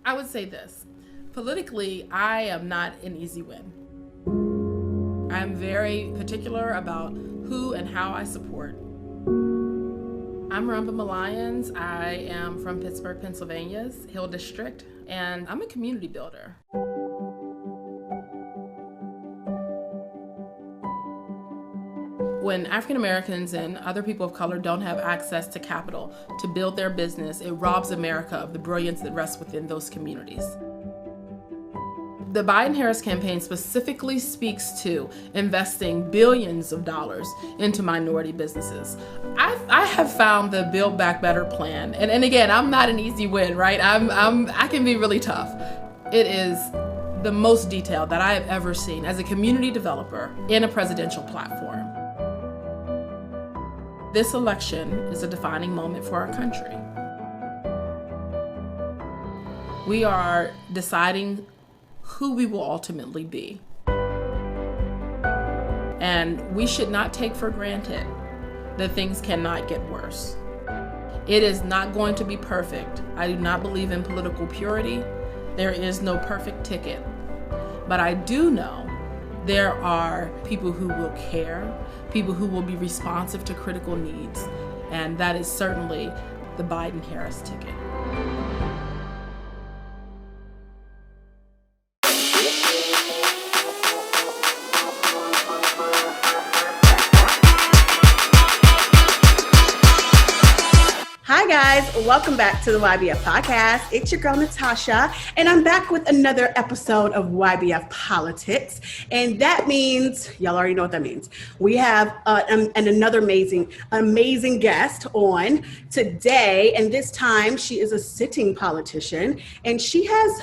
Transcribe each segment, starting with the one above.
I would say this. Politically, I am not an easy win. I'm very particular about who and how I support. I'm Rumba Malayans. I am from Pittsburgh, Pennsylvania's Hill District, and I'm a community builder. When African Americans and other people of color don't have access to capital to build their business, it robs America of the brilliance that rests within those communities. The Biden-Harris campaign specifically speaks to investing billions of dollars into minority businesses. I have found the Build Back Better plan, and again, I'm not an easy win, right? I can be really tough. It is the most detailed that I have ever seen as a community developer in a presidential platform. This election is a defining moment for our country. We are deciding who we will ultimately be. And we should not take for granted that things cannot get worse. It is not going to be perfect. I do not believe in political purity. There is no perfect ticket. But I do know there are people who will care, people who will be responsive to critical needs, and that is certainly the Biden-Harris ticket. Hi guys, welcome back to the YBF podcast. It's your girl Natasha, and I'm back with another episode of YBF Politics. And that means, y'all already know what that means. We have another amazing guest on today, and this time she is a sitting politician, and she has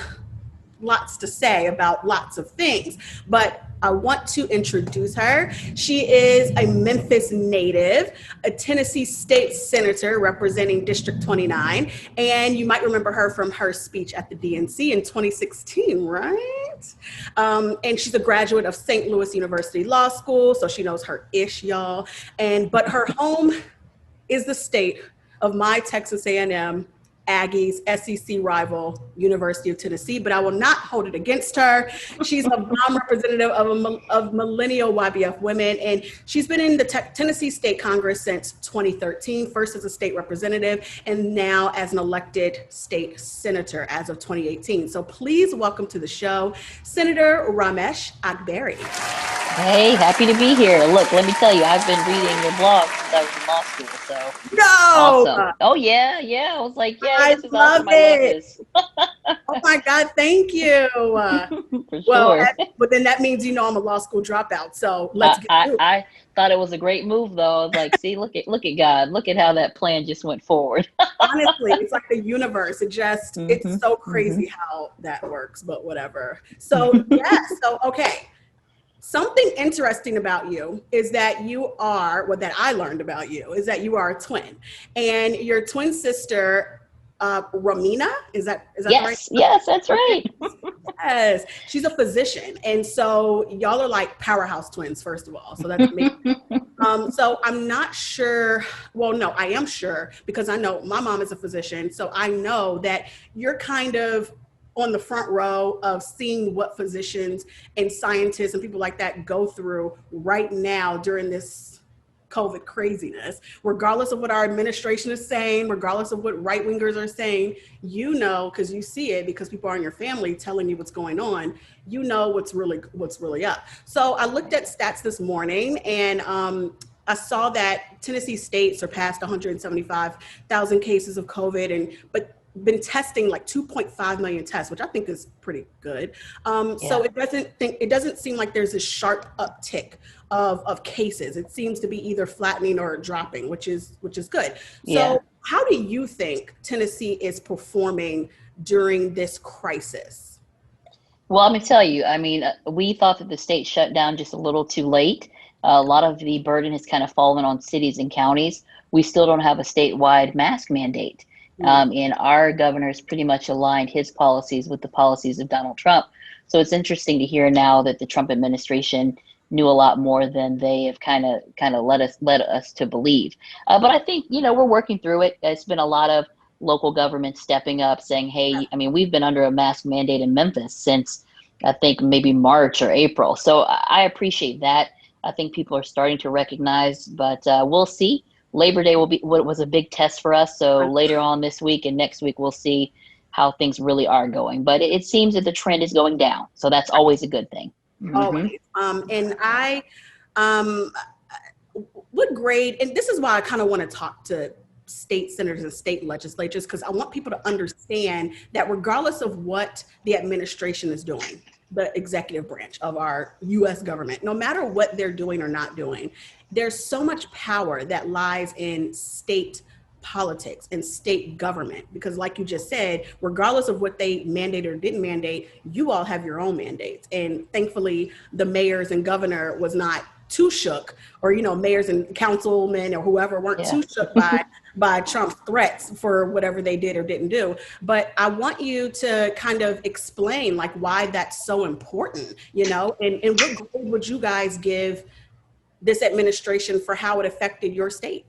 lots to say about lots of things, but I want to introduce her. She is a Memphis native, a Tennessee state senator representing District 29, and you might remember her from her speech at the DNC in 2016, right? And she's a graduate of St. Louis University Law School, so she knows her ish, y'all. But her home is the state of my Texas A&M Aggies SEC rival, University of Tennessee, but I will not hold it against her. She's a bomb representative of millennial YBF women, and she's been in the Tennessee State Congress since 2013, first as a state representative, and now as an elected state senator as of 2018. So please welcome to the show, Senator Ramesh Akbari. Hey, happy to be here. Look, let me tell you, I've been reading your blog since I was in law school, so no, awesome. Oh yeah, I was like, yeah, I this is love awesome. it. I love this. Oh my God, thank you. For Well, sure. but then that means I'm a law school dropout. So let's get to it. I thought it was a great move, though. I was like, see, look at God, look at how that plan just went forward. Honestly, it's like the universe. It's so crazy how that works, but whatever. So okay. Something interesting about you is that that I learned about you is that you are a twin, and your twin sister, Ramina, is that right? Yes, that's right. Yes, she's a physician, and so y'all are like powerhouse twins, first of all. So that's amazing. So I'm not sure. Well, no, I am sure because I know my mom is a physician, so I know that you're kind of on the front row of seeing what physicians and scientists and people like that go through right now during this COVID craziness, regardless of what our administration is saying, regardless of what right wingers are saying, because you see it, because people are in your family telling you what's going on, what's really up. So I looked at stats this morning, and I saw that Tennessee State surpassed 175,000 cases of COVID, but been testing like 2.5 million tests, which I think is pretty good. So it doesn't seem like there's a sharp uptick of cases. It seems to be either flattening or dropping, which is good. So how do you think Tennessee is performing during this crisis? Well, let me tell you, I mean, we thought that the state shut down just a little too late. A lot of the burden has kind of fallen on cities and counties. We still don't have a statewide mask mandate. And our governor has pretty much aligned his policies with the policies of Donald Trump. So it's interesting to hear now that the Trump administration knew a lot more than they have kind of led us to believe. But I think, we're working through it. It's been a lot of local government stepping up, saying, hey, I mean, we've been under a mask mandate in Memphis since I think maybe March or April. So I appreciate that. I think people are starting to recognize, but we'll see. Labor Day will be what was a big test for us. So later on this week and next week, we'll see how things really are going. But it seems that the trend is going down. So that's always a good thing. Always. And I would grade, and this is why I kind of want to talk to state senators and state legislatures, because I want people to understand that regardless of what the administration is doing, the executive branch of our US government, no matter what they're doing or not doing, there's so much power that lies in state politics and state government, because like you just said, regardless of what they mandated or didn't mandate, you all have your own mandates. And thankfully the mayors and governor was not too shook, or mayors and councilmen or whoever weren't too shook by Trump's threats for whatever they did or didn't do. But I want you to kind of explain like why that's so important, and what grade would you guys give this administration for how it affected your state?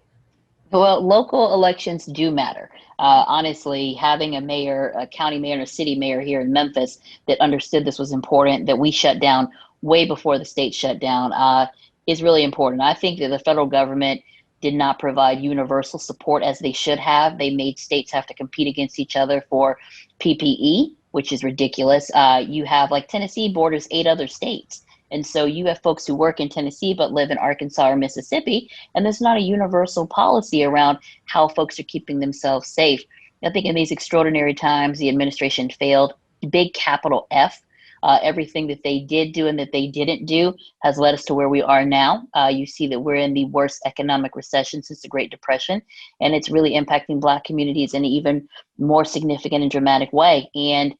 Well, local elections do matter. Honestly, having a mayor, a county mayor, and a city mayor here in Memphis that understood this was important, that we shut down way before the state shut down, is really important. I think that the federal government did not provide universal support as they should have. They made states have to compete against each other for PPE, which is ridiculous. You have like Tennessee borders 8 other states. And so you have folks who work in Tennessee but live in Arkansas or Mississippi, and there's not a universal policy around how folks are keeping themselves safe. I think in these extraordinary times, the administration failed, big capital F. Everything that they did do and that they didn't do has led us to where we are now. You see that we're in the worst economic recession since the Great Depression, and it's really impacting Black communities in an even more significant and dramatic way. And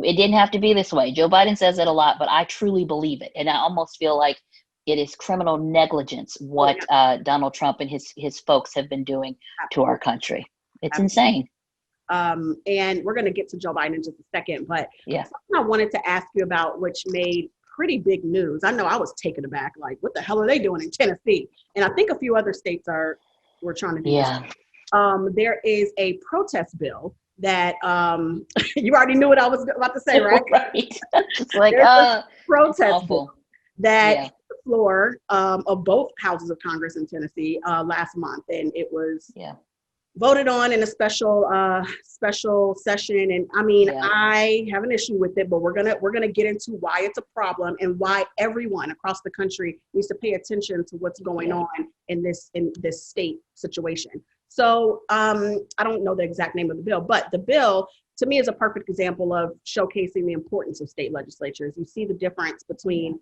it didn't have to be this way. Joe Biden says it a lot, but I truly believe it. And I almost feel like it is criminal negligence what Donald Trump and his folks have been doing to our country. It's insane. And we're going to get to Joe Biden in just a second, but something I wanted to ask you about, which made pretty big news. I know I was taken aback, like, what the hell are they doing in Tennessee? And I think a few other states were trying to do this. There is a protest bill that you already knew what I was about to say, right? Right. It's like protest bill that hit the floor of both houses of Congress in Tennessee last month, and it was voted on in a special session. And I mean, I have an issue with it, but we're gonna get into why it's a problem and why everyone across the country needs to pay attention to what's going on in this state situation. So I don't know the exact name of the bill, but the bill to me is a perfect example of showcasing the importance of state legislatures. You see the difference between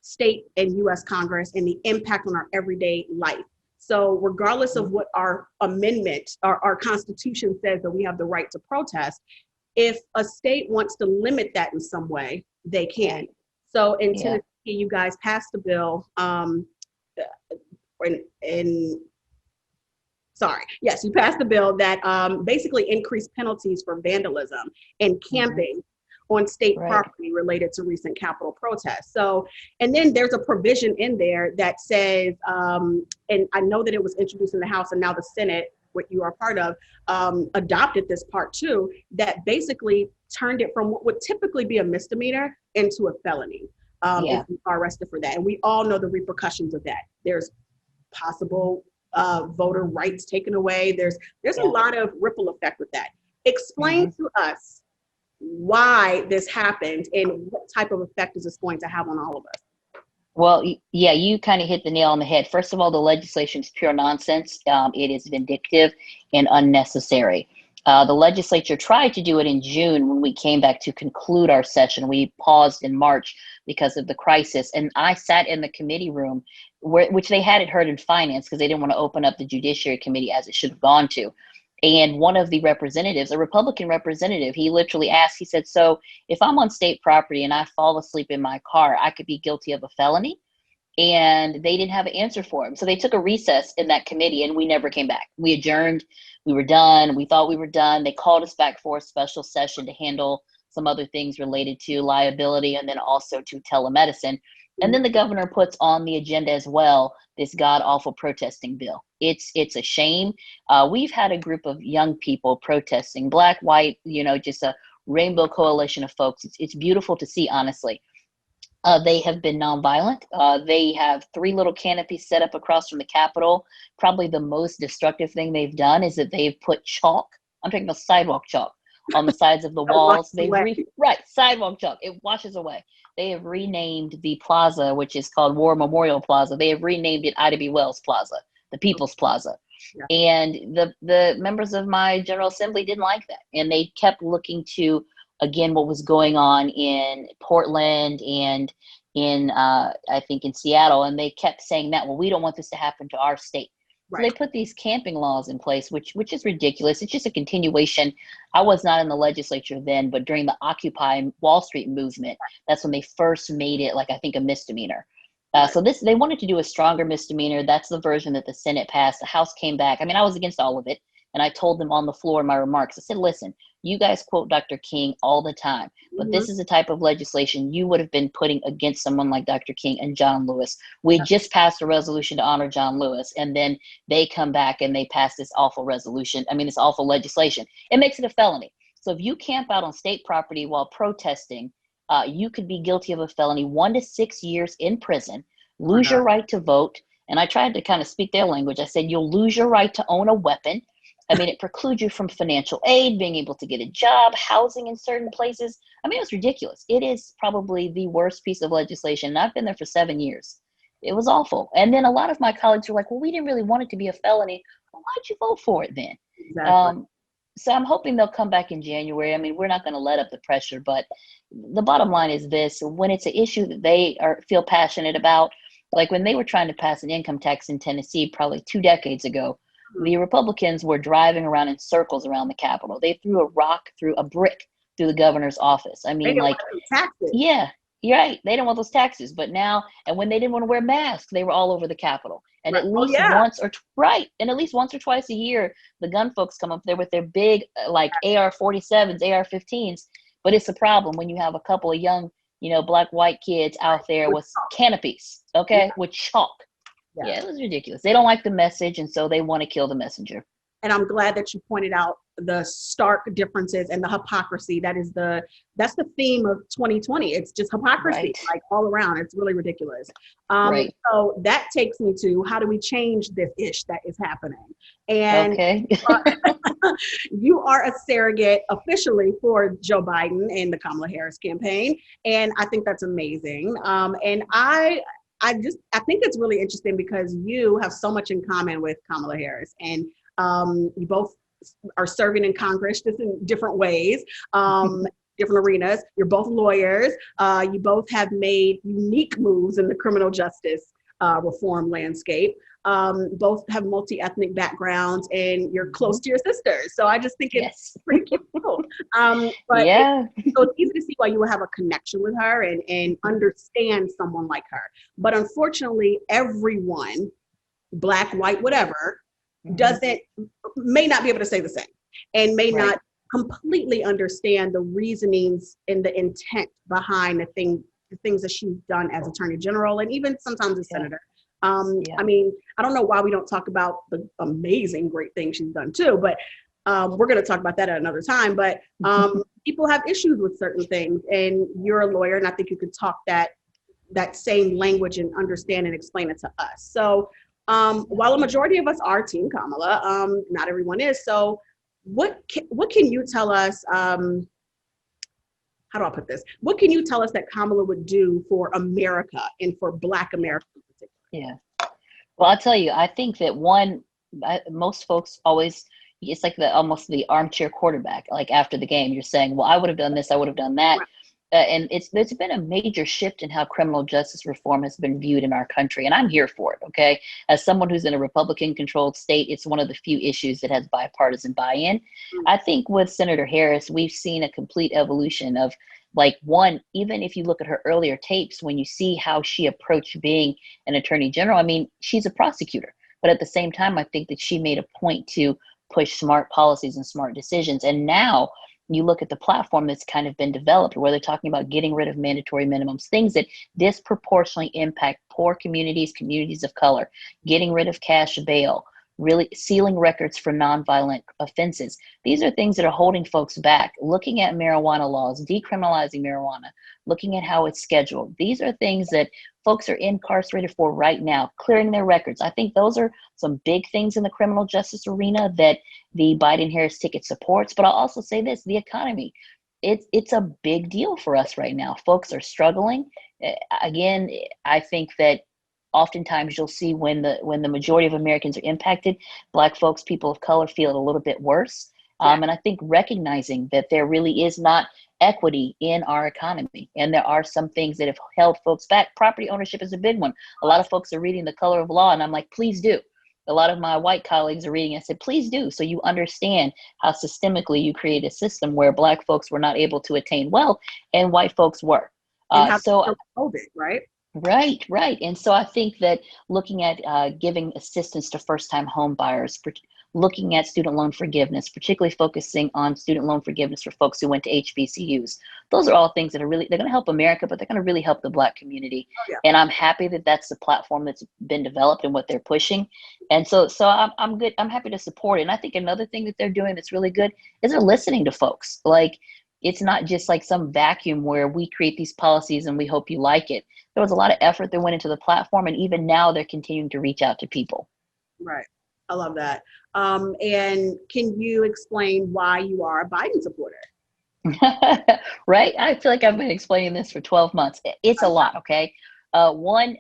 state and US Congress and the impact on our everyday life. So regardless of what our amendment, our Constitution says that we have the right to protest, if a state wants to limit that in some way, they can. So in Tennessee, you guys passed a bill you passed a bill that basically increased penalties for vandalism and camping on state property related to recent Capitol protests. So, and then there's a provision in there that says, and I know that it was introduced in the House and now the Senate, what you are part of, adopted this part too, that basically turned it from what would typically be a misdemeanor into a felony. If you are arrested for that. And we all know the repercussions of that. There's possible voter rights taken away. There's a lot of ripple effect with that. Explain to us why this happened and what type of effect is this going to have on all of us. Well, you kind of hit the nail on the head. First of all, the legislation is pure nonsense. It is vindictive and unnecessary. The legislature tried to do it in June when we came back to conclude our session. We paused in March because of the crisis. And I sat in the committee room, which they hadn't heard in finance because they didn't want to open up the Judiciary Committee as it should have gone to. And one of the representatives, a Republican representative, he literally asked, he said, so if I'm on state property and I fall asleep in my car, I could be guilty of a felony? And they didn't have an answer for him. So they took a recess in that committee and we never came back. We adjourned, we were done, we thought we were done. They called us back for a special session to handle some other things related to liability and then also to telemedicine. And then the governor puts on the agenda as well this god awful protesting bill. It's a shame. We've had a group of young people protesting, black, white, just a rainbow coalition of folks. It's beautiful to see, honestly. They have been nonviolent. They have 3 little canopies set up across from the Capitol. Probably the most destructive thing they've done is that they've put chalk. I'm talking about sidewalk chalk on the sides of the walls. Sidewalk chalk. It washes away. They have renamed the plaza, which is called War Memorial Plaza. They have renamed it Ida B. Wells Plaza, the People's Plaza. Yeah. And the members of my General Assembly didn't like that. And they kept looking to, again, what was going on in Portland and I think in Seattle. And they kept saying that, well, we don't want this to happen to our state. Right. So they put these camping laws in place, which is ridiculous. It's just a continuation. I was not in the legislature then, but during the Occupy Wall Street movement, that's when they first made it, like, I think, a misdemeanor. So they wanted to do a stronger misdemeanor. That's the version that the Senate passed. The House came back. I mean, I was against all of it. And I told them on the floor in my remarks, I said, listen, you guys quote Dr. King all the time, but this is the type of legislation you would have been putting against someone like Dr. King and John Lewis. We just passed a resolution to honor John Lewis, and then they come back and they pass this awful this awful legislation. It makes it a felony. So if you camp out on state property while protesting, you could be guilty of a felony, 1 to 6 years in prison, lose your right to vote. And I tried to kind of speak their language. I said, you'll lose your right to own a weapon. I mean, it precludes you from financial aid, being able to get a job, housing in certain places. I mean, it was ridiculous. It is probably the worst piece of legislation. And I've been there for 7 years. It was awful. And then a lot of my colleagues were like, well, we didn't really want it to be a felony. Well, why'd you vote for it then? Exactly. So I'm hoping they'll come back in January. I mean, we're not going to let up the pressure, but the bottom line is this: when it's an issue that they feel passionate about, like when they were trying to pass an income tax in Tennessee probably 2 decades ago, the Republicans were driving around in circles around the Capitol. They threw a brick through the governor's office. I mean, taxes. Yeah, you're right. They didn't want those taxes. But now, and when they didn't want to wear masks, they were all over the Capitol. And at least once or twice a year, the gun folks come up there with their big, AR-47s, AR-15s. But it's a problem when you have a couple of young, black, white kids out there with canopies, with chalk. Yeah, it was ridiculous. They don't like the message, and so they want to kill the messenger. And I'm glad that you pointed out the stark differences and the hypocrisy. That's the theme of 2020. It's just hypocrisy, all around. It's really ridiculous. So that takes me to, how do we change this ish that is happening? And you are a surrogate officially for Joe Biden and the Kamala Harris campaign. And I think that's amazing. And I think it's really interesting because you have so much in common with Kamala Harris, and you both are serving in Congress just in different ways, different arenas. You're both lawyers. You both have made unique moves in the criminal justice reform landscape. Both have multi-ethnic backgrounds, and you're close to your sisters. So I just think it's pretty cute. So it's easy to see why you would have a connection with her and understand someone like her. But unfortunately, everyone, black, white, whatever, may not be able to say the same, and may not completely understand the reasonings and the intent behind the things that she's done as Attorney General, and even sometimes as Senator. I mean, I don't know why we don't talk about the amazing, great things she's done too, but we're going to talk about that at another time. But people have issues with certain things, and you're a lawyer, and I think you could talk that same language and understand and explain it to us. So while a majority of us are Team Kamala, not everyone is. So what can you tell us? How do I put this? What can you tell us that Kamala would do for America and for Black America in particular? Yeah. Well, I'll tell you, I think that most folks always, it's like almost the armchair quarterback. Like after the game, you're saying, well, I would have done this, I would have done that. Right. And there's been a major shift in how criminal justice reform has been viewed in our country. And I'm here for it, okay? As someone who's in a Republican-controlled state, it's one of the few issues that has bipartisan buy-in. I think with Senator Harris, we've seen a complete evolution of, even if you look at her earlier tapes, when you see how she approached being an attorney general, I mean, she's a prosecutor. But at the same time, I think that she made a point to push smart policies and smart decisions. And now, you look at the platform that's kind of been developed where they're talking about getting rid of mandatory minimums, things that disproportionately impact poor communities, communities of color, getting rid of cash bail, really sealing records for nonviolent offenses. These are things that are holding folks back. Looking at marijuana laws, decriminalizing marijuana, looking at how it's scheduled. These are things that folks are incarcerated for right now, clearing their records. I think those are some big things in the criminal justice arena that the Biden-Harris ticket supports. But I'll also say this, the economy. It's a big deal for us right now. Folks are struggling. Again, I think that oftentimes you'll see when the majority of Americans are impacted, Black folks, people of color feel it a little bit worse. And I think recognizing that there really is not equity in our economy, and there are some things that have held folks back. Property ownership is a big one. A lot of folks are reading The Color of Law, and I'm like, please do. A lot of my white colleagues are reading. I said, please do, so you understand how systemically you create a system where Black folks were not able to attain wealth and white folks were. And how COVID, right? Right. And so I think that looking at giving assistance to first-time home buyers, looking at student loan forgiveness, particularly focusing on student loan forgiveness for folks who went to HBCUs, those are all things that are really, they're going to help America, but they're going to really help the Black community. Oh, yeah. And I'm happy that that's the platform that's been developed and what they're pushing. And so I'm good. I'm happy to support it. And I think another thing that they're doing that's really good is they're listening to folks. Like, it's not just like some vacuum where we create these policies and we hope you like it. There was a lot of effort that went into the platform, and even now they're continuing to reach out to people. Right. I love that. And can you explain why you are a Biden supporter? Right. I feel like I've been explaining this for 12 months. It's a lot. Okay. One,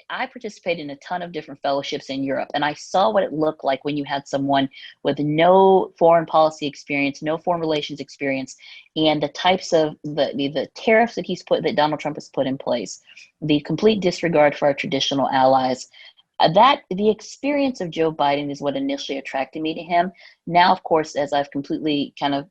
I participated in a ton of different fellowships in Europe, and I saw what it looked like when you had someone with no foreign policy experience, no foreign relations experience, and the types of the tariffs that Donald Trump has put in place, the complete disregard for our traditional allies. That the experience of Joe Biden is what initially attracted me to him. Now, of course, as I've completely kind of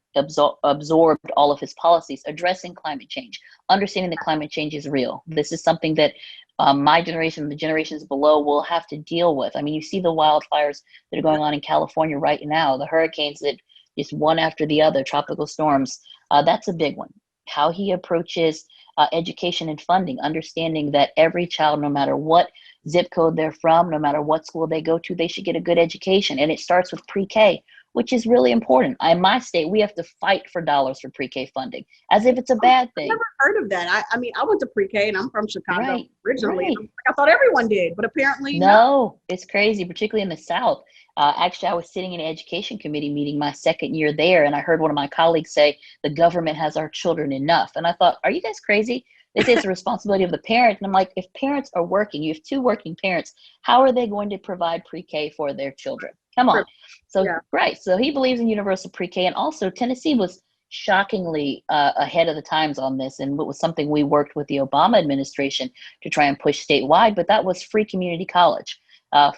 absorbed all of his policies, addressing climate change, understanding that climate change is real. This is something that my generation, the generations below, will have to deal with. I mean, you see the wildfires that are going on in California right now, the hurricanes that just one after the other, tropical storms. That's a big one. How he approaches education and funding, understanding that every child, no matter what zip code they're from, no matter what school they go to, they should get a good education. And it starts with pre-K, which is really important. In my state, we have to fight for dollars for pre-K funding, as if it's a bad thing. I've never heard of that. I mean, I went to pre-K and I'm from Chicago originally. Right. I thought everyone did, but apparently no. It's crazy, particularly in the South. Actually, I was sitting in an education committee meeting my second year there, and I heard one of my colleagues say, the government has our children enough. And I thought, are you guys crazy? They say it's a responsibility of the parent. And I'm like, if parents are working, you have two working parents, how are they going to provide pre-K for their children? Come on. So, right. So he believes in universal pre-K. And also Tennessee was shockingly ahead of the times on this. And it was something we worked with the Obama administration to try and push statewide, but that was free community college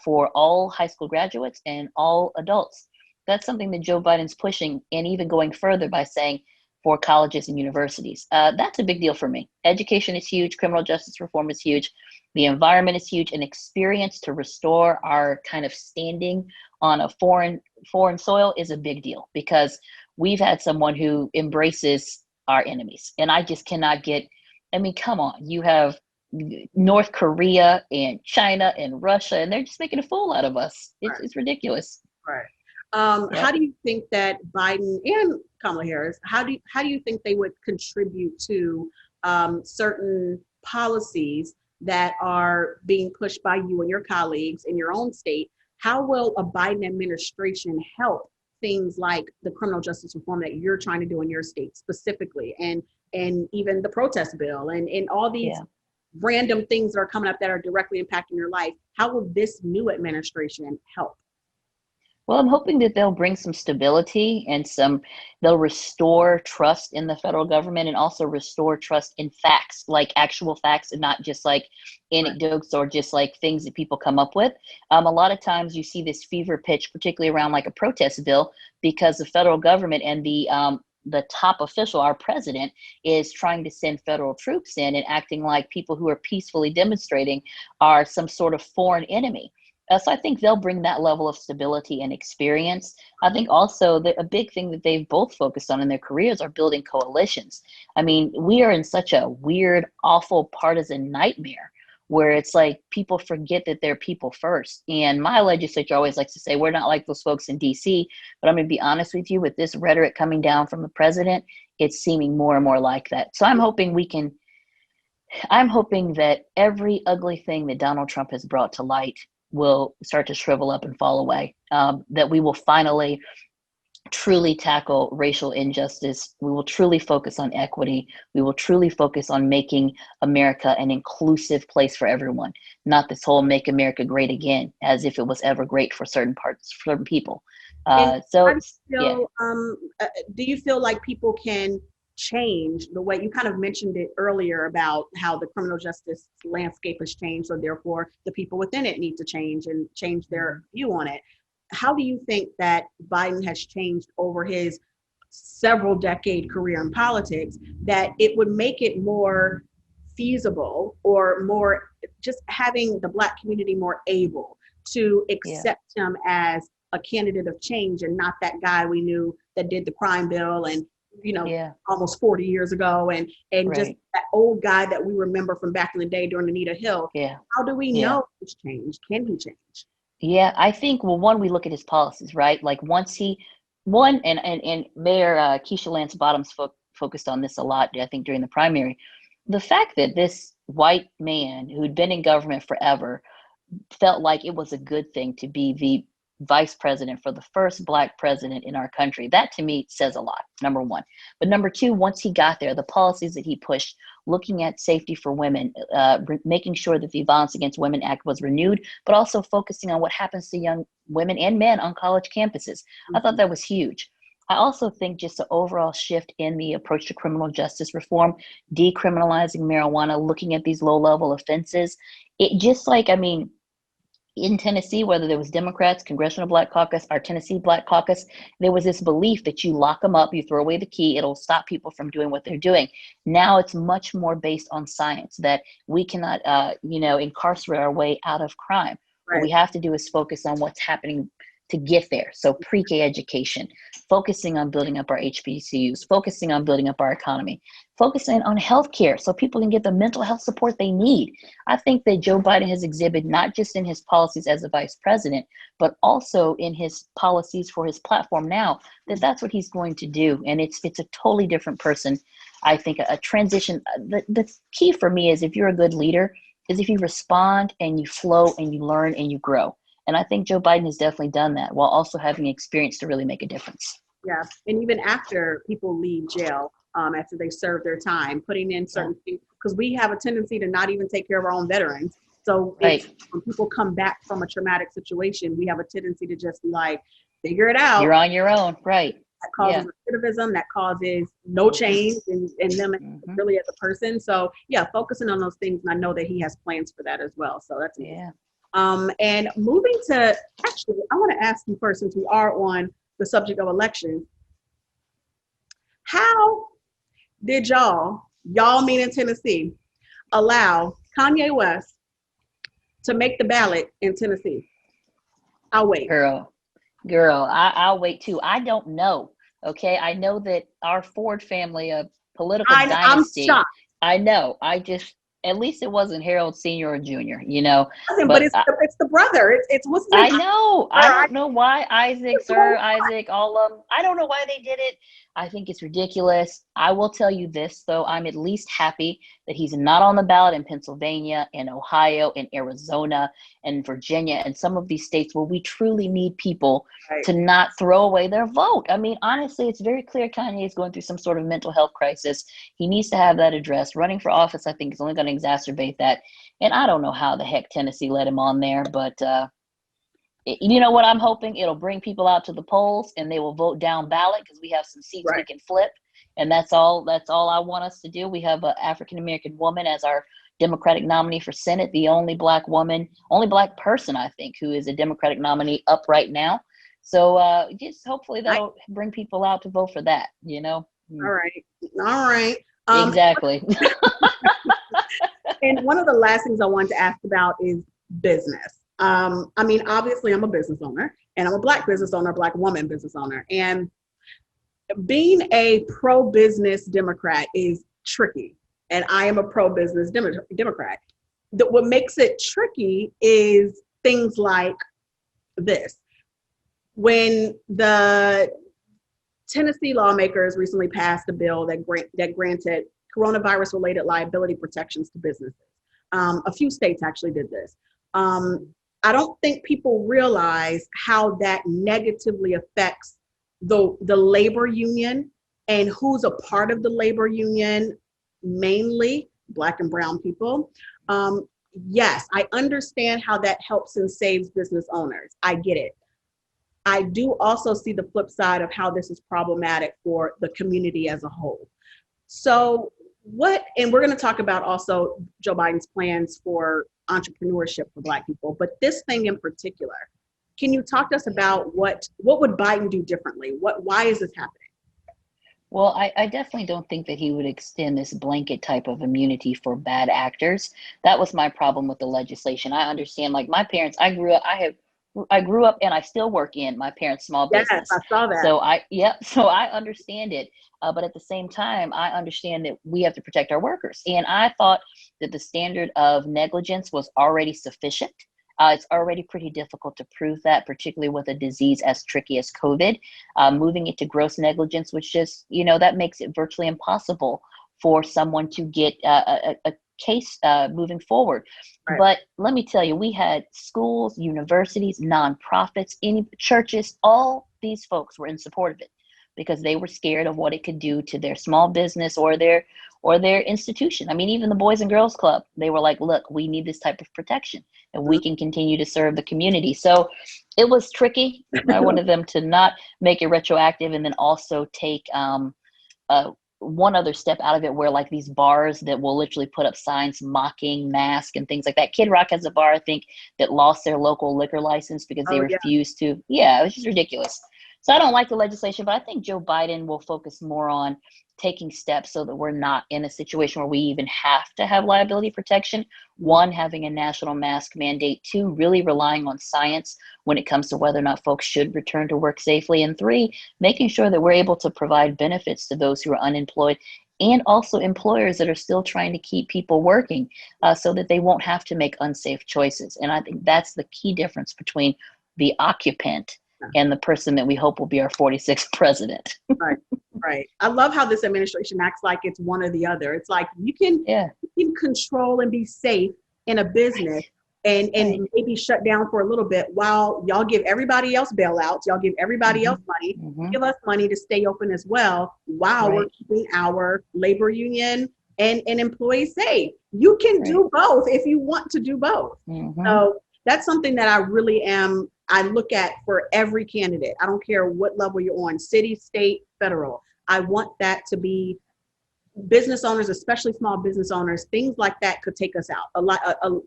for all high school graduates and all adults. That's something that Joe Biden's pushing, and even going further by saying for colleges and universities. That's a big deal for me. Education is huge. Criminal justice reform is huge. The environment is huge. And experience to restore our kind of standing on a foreign soil is a big deal, because we've had someone who embraces our enemies. And I just cannot come on. You have North Korea and China and Russia, and they're just making a fool out of us. It's ridiculous. Right. How do you think that Biden and Kamala Harris, how do you think they would contribute to certain policies that are being pushed by you and your colleagues in your own state? How will a Biden administration help things like the criminal justice reform that you're trying to do in your state specifically, and even the protest bill and all these random things that are coming up that are directly impacting your life? How will this new administration help? Well, I'm hoping that they'll bring some stability and they'll restore trust in the federal government, and also restore trust in facts, like actual facts, and not just like anecdotes or just like things that people come up with. A lot of times you see this fever pitch, particularly around like a protest bill, because the federal government and the top official, our president, is trying to send federal troops in and acting like people who are peacefully demonstrating are some sort of foreign enemy. So I think they'll bring that level of stability and experience. I think also that a big thing that they've both focused on in their careers are building coalitions. I mean, we are in such a weird, awful partisan nightmare where it's like people forget that they're people first. And my legislature always likes to say, we're not like those folks in DC. But I'm going to be honest with you, with this rhetoric coming down from the president, it's seeming more and more like that. So I'm hoping that every ugly thing that Donald Trump has brought to light will start to shrivel up and fall away, that we will finally truly tackle racial injustice. We will truly focus on equity. We will truly focus on making America an inclusive place for everyone, not this whole make America great again, as if it was ever great for certain people. Do you feel like people can change the way you kind of mentioned it earlier about how the criminal justice landscape has changed, so therefore the people within it need to change and change their view on it? How do you think that Biden has changed over his several decade career in politics that it would make it more feasible or more just having the Black community more able to accept him as a candidate of change and not that guy we knew that did the crime bill and almost 40 years ago and just that old guy that we remember from back in the day during Anita Hill? How do we know he's changed? Can he change? Yeah, I think, well, one, we look at his policies, right? Like once and Mayor Keisha Lance Bottoms focused on this a lot, I think, during the primary. The fact that this white man who'd been in government forever felt like it was a good thing to be the vice president for the first Black president in our country. That to me says a lot, number one. But number two, once he got there, the policies that he pushed, looking at safety for women, making sure that the Violence Against Women Act was renewed, but also focusing on what happens to young women and men on college campuses. I thought that was huge. I also think just the overall shift in the approach to criminal justice reform, decriminalizing marijuana, looking at these low-level offenses, it just like, I mean, in Tennessee, whether there was Democrats, Congressional Black Caucus, our Tennessee Black Caucus, there was this belief that you lock them up, you throw away the key, it'll stop people from doing what they're doing. Now it's much more based on science that we cannot, incarcerate our way out of crime. What we have to do is focus on what's happening to get there. So pre-K education, focusing on building up our HBCUs, focusing on building up our economy, focusing on healthcare so people can get the mental health support they need. I think that Joe Biden has exhibited, not just in his policies as a vice president, but also in his policies for his platform now, that that's what he's going to do. And it's a totally different person. I think a transition, the key for me is if you're a good leader, is if you respond and you flow and you learn and you grow. And I think Joe Biden has definitely done that while also having experience to really make a difference. Yeah, and even after people leave jail, after they serve their time, putting in certain things, because we have a tendency to not even take care of our own veterans. So when people come back from a traumatic situation, we have a tendency to just be like, figure it out. You're on your own, right. That causes recidivism, that causes no change in them really as a person. So focusing on those things, and I know that he has plans for that as well. So that's amazing. And moving to, actually, I want to ask you first, since we are on the subject of elections, how did y'all mean in Tennessee, allow Kanye West to make the ballot in Tennessee? I'll wait. Girl, I'll wait too. I don't know. Okay, I know that our Ford family, a political dynasty. I'm shocked. I know. At least it wasn't Harold Sr. or Jr., But it's the brother. It's what's his name? I know. I don't know why Isaac, Sir Isaac, all of them. I don't know why they did it. I think it's ridiculous. I will tell you this, though. I'm at least happy that he's not on the ballot in Pennsylvania, in Ohio, in Arizona, and Virginia, and some of these states where we truly need people to not throw away their vote. I mean, honestly, it's very clear Kanye is going through some sort of mental health crisis. He needs to have that addressed. Running for office, I think, is only going to exacerbate that. And I don't know how the heck Tennessee let him on there, but you know what I'm hoping? It'll bring people out to the polls and they will vote down ballot because we have some seats we can flip. And that's all I want us to do. We have an African-American woman as our Democratic nominee for Senate, the only Black person, I think, who is a Democratic nominee up right now. So just hopefully that'll bring people out to vote for that, All right. Exactly. And one of the last things I wanted to ask about is business. I mean, obviously, I'm a business owner, and I'm a Black business owner, Black woman business owner. And being a pro-business Democrat is tricky. And I am a pro-business Democrat. What makes it tricky is things like this. When the Tennessee lawmakers recently passed a bill that granted coronavirus-related liability protections to businesses. A few states actually did this. I don't think people realize how that negatively affects the labor union and who's a part of the labor union, mainly Black and brown people. Yes, I understand how that helps and saves business owners. I get it. I do also see the flip side of how this is problematic for the community as a whole. So and we're going to talk about also Joe Biden's plans for entrepreneurship for Black people, but this thing in particular, can you talk to us about what would Biden do differently? Why is this happening? Well, I definitely don't think that he would extend this blanket type of immunity for bad actors. That was my problem with the legislation. I understand, like my parents, I grew up and I still work in my parents' small Yes, business. I saw that. So I understand it. But at the same time, I understand that we have to protect our workers. And I thought that the standard of negligence was already sufficient. It's already pretty difficult to prove that, particularly with a disease as tricky as COVID. Moving it to gross negligence, which just, that makes it virtually impossible for someone to get a case moving forward. Right. But let me tell you, we had schools, universities, nonprofits, any churches, all these folks were in support of it because they were scared of what it could do to their small business or their institution. I mean, even the Boys and Girls Club, they were like, look, we need this type of protection and we can continue to serve the community. So it was tricky. I wanted them to not make it retroactive and then also take one other step out of it where like these bars that will literally put up signs mocking mask and things like that. Kid Rock has a bar, I think, that lost their local liquor license because they refused to. Yeah, it was just ridiculous. So I don't like the legislation, but I think Joe Biden will focus more on taking steps so that we're not in a situation where we even have to have liability protection. One, having a national mask mandate. Two, really relying on science when it comes to whether or not folks should return to work safely. And three, making sure that we're able to provide benefits to those who are unemployed and also employers that are still trying to keep people working so that they won't have to make unsafe choices. And I think that's the key difference between the occupant and the person that we hope will be our 46th president. Right. I love how this administration acts like it's one or the other. It's like you can control and be safe in a business and maybe shut down for a little bit while y'all give everybody else bailouts, y'all give everybody else money, give us money to stay open as well while we're keeping our labor union and employees safe. You can do both if you want to do both. So that's something that I look at for every candidate. I don't care what level you're on, city, state, federal. I want that to be business owners, especially small business owners. Things like that could take us out. A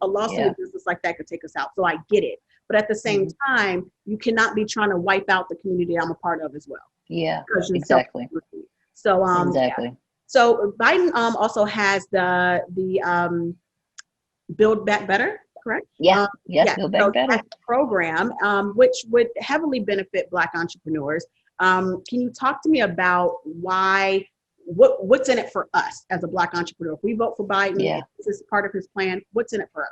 lawsuit of business like that could take us out. So I get it. But at the same time, you cannot be trying to wipe out the community I'm a part of as well. Yeah, exactly. So exactly. Yeah. So Biden also has the Build Back Better, correct? Build Back Better program, which would heavily benefit Black entrepreneurs. Can you talk to me about what's in it for us as a Black entrepreneur? If we vote for Biden, this is part of his plan. What's in it for us?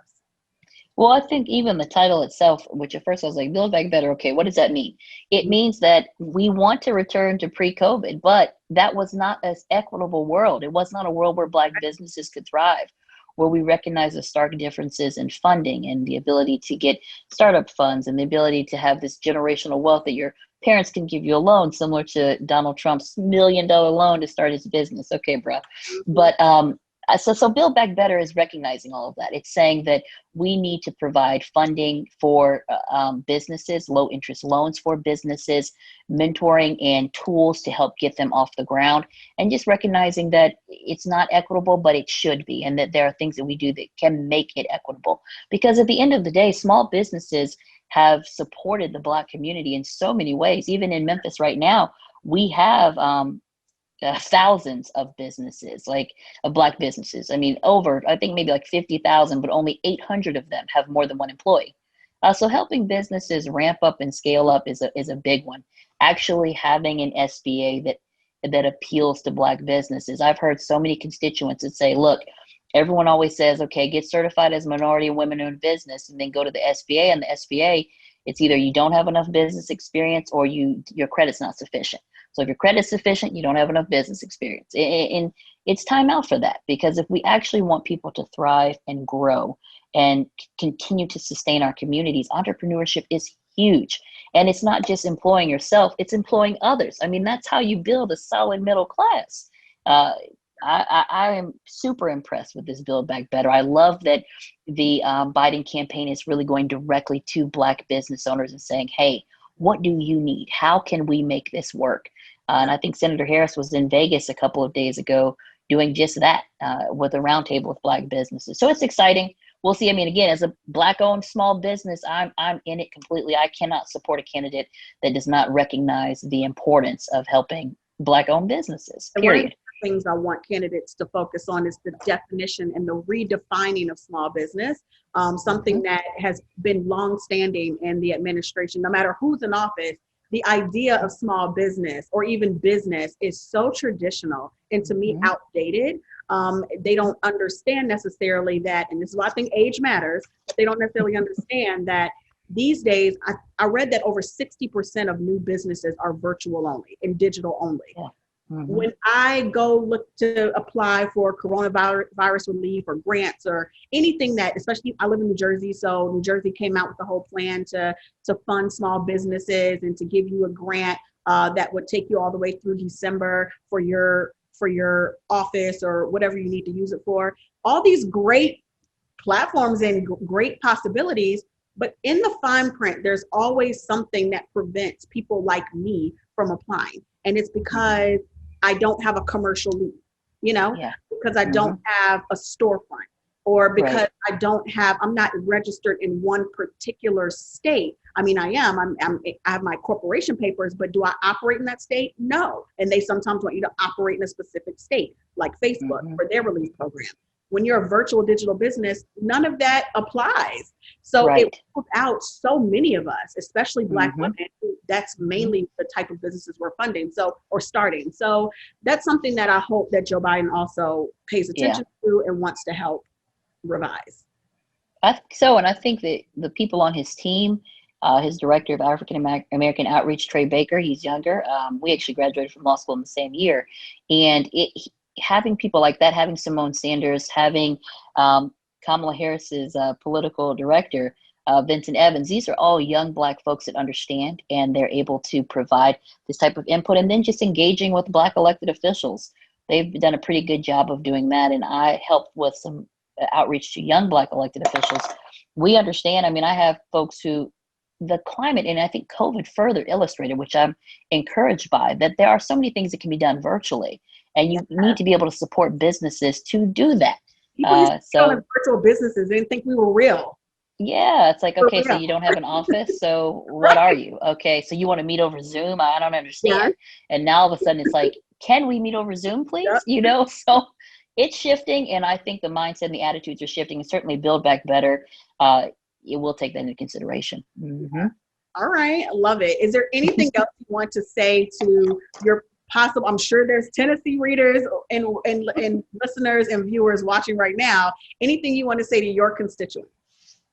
Well, I think even the title itself, which at first I was like, Build Back Better. Okay, what does that mean? It means that we want to return to pre-COVID, but that was not an equitable world. It was not a world where Black businesses could thrive, where we recognize the stark differences in funding and the ability to get startup funds and the ability to have this generational wealth that your parents can give you a loan, similar to Donald Trump's $1 million loan to start his business. Okay, bro. But so Build Back Better is recognizing all of that. It's saying that we need to provide funding for businesses, low interest loans for businesses, mentoring and tools to help get them off the ground, and just recognizing that it's not equitable, but it should be, and that there are things that we do that can make it equitable. Because at the end of the day, small businesses have supported the Black community in so many ways. Even in Memphis right now, we have thousands of businesses, of Black businesses. I mean, I think maybe like 50,000, but only 800 of them have more than one employee. So helping businesses ramp up and scale up is a big one. Actually having an SBA that appeals to Black businesses. I've heard so many constituents that say, look, everyone always says, okay, get certified as minority and women-owned business and then go to the SBA. And the SBA, it's either you don't have enough business experience or your credit's not sufficient. So if your credit's sufficient, you don't have enough business experience. And it's time out for that, because if we actually want people to thrive and grow and continue to sustain our communities, entrepreneurship is huge. And it's not just employing yourself, it's employing others. I mean, that's how you build a solid middle class. I am super impressed with this Build Back Better. I love that the Biden campaign is really going directly to Black business owners and saying, hey, what do you need? How can we make this work? And I think Senator Harris was in Vegas a couple of days ago doing just that with a roundtable with Black businesses. So it's exciting. We'll see. I mean, again, as a Black-owned small business, I'm in it completely. I cannot support a candidate that does not recognize the importance of helping Black-owned businesses, period. Things I want candidates to focus on is the definition and the redefining of small business, something that has been longstanding in the administration. No matter who's in office, the idea of small business or even business is so traditional and to me outdated. They don't understand necessarily that, and this is why I think age matters, but they don't necessarily understand that these days, I read that over 60% of new businesses are virtual only and digital only. Yeah. When I go look to apply for coronavirus relief or grants or anything that, especially I live in New Jersey, so New Jersey came out with the whole plan to fund small businesses and to give you a grant that would take you all the way through December for your office or whatever you need to use it for. All these great platforms and great possibilities, but in the fine print, there's always something that prevents people like me from applying. And it's because I don't have a commercial lead, because I don't have a storefront, or because I'm not registered in one particular state. I mean, I have my corporation papers, but do I operate in that state? No. And they sometimes want you to operate in a specific state, like Facebook for their relief program. When you're a virtual digital business, none of that applies. So it pulled out so many of us, especially Black women. That's mainly the type of businesses we're funding, or starting. So that's something that I hope that Joe Biden also pays attention to and wants to help revise. I think so, and I think that the people on his team, his director of African American Outreach, Trey Baker, he's younger. We actually graduated from law school in the same year, and having people like that, having Simone Sanders, having Kamala Harris's political director, Vincent Evans, these are all young Black folks that understand, and they're able to provide this type of input, and then just engaging with Black elected officials. They've done a pretty good job of doing that, and I helped with some outreach to young Black elected officials. We understand. I mean, I have folks who the climate, and I think COVID further illustrated, which I'm encouraged by, that there are so many things that can be done virtually. And you need to be able to support businesses to do that. So virtual businesses didn't think we were real. Yeah, it's like, okay, so you don't have an office, so what are you? Okay, so you want to meet over Zoom? I don't understand. And now all of a sudden it's like, can we meet over Zoom, please? So it's shifting, and I think the mindset and the attitudes are shifting, and certainly Build Back Better, it will take that into consideration. All right, I love it. Is there anything else you want to say to your possible, I'm sure there's Tennessee readers and listeners and viewers watching right now, anything you want to say to your constituents?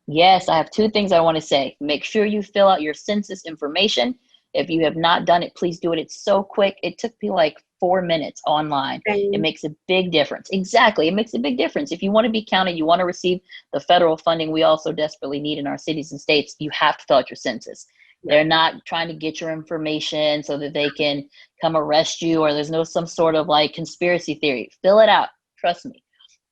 Yes, I have two things I want to say. Make sure you fill out your census information. If you have not done it, please do it. It's so quick. It took me like 4 minutes online. It makes a big difference. Exactly. It makes a big difference. If you want to be counted, you want to receive the federal funding we also desperately need in our cities and states, you have to fill out your census. They're not trying to get your information so that they can come arrest you, or there's some sort of like conspiracy theory. Fill it out. Trust me.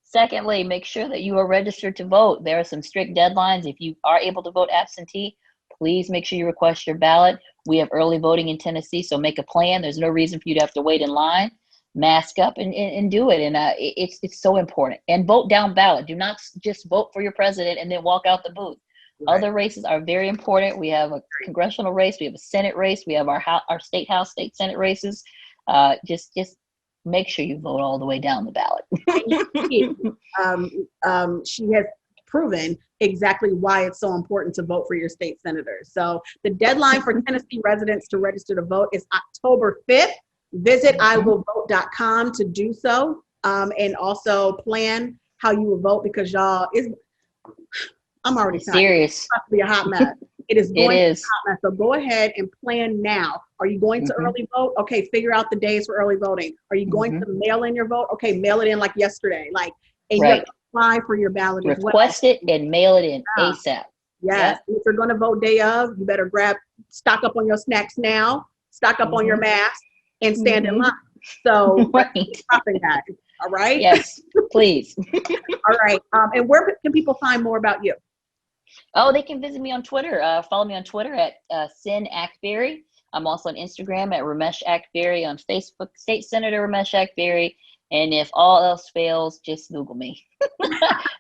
Secondly, make sure that you are registered to vote. There are some strict deadlines. If you are able to vote absentee, please make sure you request your ballot. We have early voting in Tennessee, so make a plan. There's no reason for you to have to wait in line. Mask up and do it. And it's so important. And vote down ballot. Do not just vote for your president and then walk out the booth. Other races are very important. We have a congressional race. We have a Senate race. We have our state house, state Senate races. Just make sure you vote all the way down the ballot. She has proven exactly why it's so important to vote for your state senators. So the deadline for Tennessee residents to register to vote is October 5th. Visit iwillvote.com to do so, and also plan how you will vote, because y'all, I'm already tired. Serious. It's about to be a hot mess. It is going It to be is. a hot mess. So go ahead and plan now. Are you going to early vote? Okay, figure out the days for early voting. Are you going to mail in your vote? Okay, mail it in like yesterday. And you have to apply for your ballot as well. Request it and mail it in ASAP. Yes. If you're going to vote day of, you better stock up on your snacks now, stock up on your mask, and stand in line. So shopping, guys. All right. Yes, please. All right. And where can people find more about you? Oh, they can visit me on Twitter. Follow me on Twitter at Sin Akbari. I'm also on Instagram at Ramesh Akbari, on Facebook, State Senator Ramesh Akbari. And if all else fails, just Google me.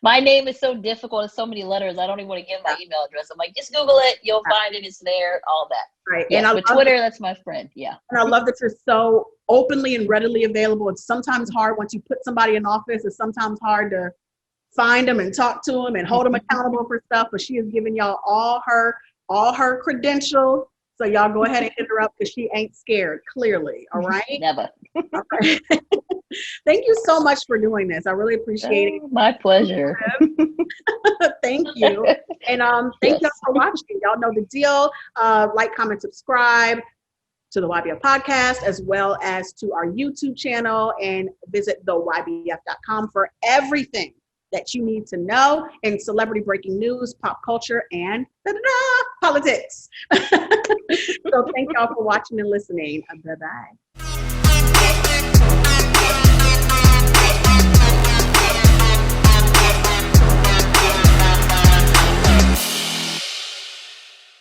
My name is so difficult. It's so many letters. I don't even want to give my email address. I'm like, just Google it. You'll find it. It's there. All that. Right. Yes, and but Twitter, that's my friend. Yeah. And I love that you're so openly and readily available. It's sometimes hard once you put somebody in office. It's sometimes hard to find them and talk to them and hold them accountable for stuff. But she has given y'all all her credentials. So y'all go ahead and hit her up, because she ain't scared, clearly. All right. Never. All right. Thank you so much for doing this. I really appreciate it. My pleasure. Thank you. And thank y'all for watching. Y'all know the deal. Like, comment, subscribe to the YBF podcast, as well as to our YouTube channel, and visit theybf.com for everything that you need to know in celebrity breaking news, pop culture, and politics. So thank y'all for watching and listening. Bye-bye.